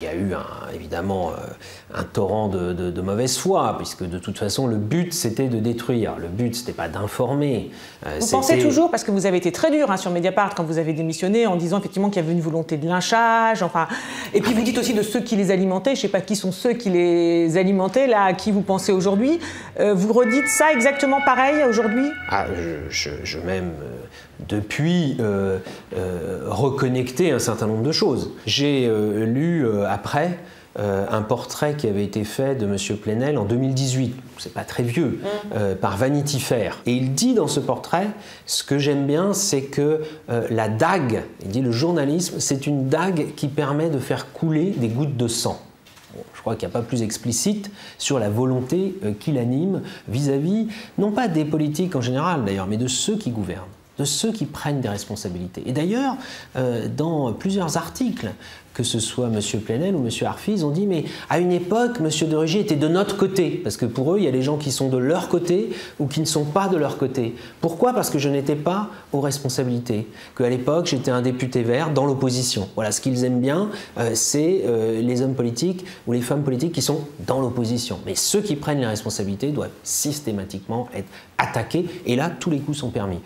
Il y a eu évidemment un torrent de mauvaise foi, puisque de toute façon le but c'était de détruire, le but c'était pas d'informer. Vous pensez toujours, parce que vous avez été très dur sur Mediapart quand vous avez démissionné, en disant effectivement qu'il y avait une volonté de lynchage, enfin, et puis vous dites aussi de ceux qui les alimentaient, je ne sais pas qui sont ceux qui les alimentaient, là à qui vous pensez aujourd'hui. Vous redites ça exactement pareil aujourd'hui? Je m'aime depuis reconnecter un certain nombre de choses. J'ai lu après un portrait qui avait été fait de M. Plenel en 2018, c'est pas très vieux, par Vanity Fair. Et il dit dans ce portrait, ce que j'aime bien, c'est que la dague, il dit le journalisme, c'est une dague qui permet de faire couler des gouttes de sang. Bon, je crois qu'il n'y a pas plus explicite sur la volonté qui l'anime vis-à-vis, non pas des politiques en général d'ailleurs, mais de ceux qui gouvernent, de ceux qui prennent des responsabilités. Et d'ailleurs, dans plusieurs articles, que ce soit M. Plenel ou M. Arfi, ils ont dit « mais à une époque, M. de Rugy était de notre côté », parce que pour eux, il y a des gens qui sont de leur côté ou qui ne sont pas de leur côté. Pourquoi? Parce que je n'étais pas aux responsabilités, qu'à l'époque, j'étais un député vert dans l'opposition. Voilà, ce qu'ils aiment bien, c'est les hommes politiques ou les femmes politiques qui sont dans l'opposition. Mais ceux qui prennent les responsabilités doivent systématiquement être attaqués, et là, tous les coups sont permis.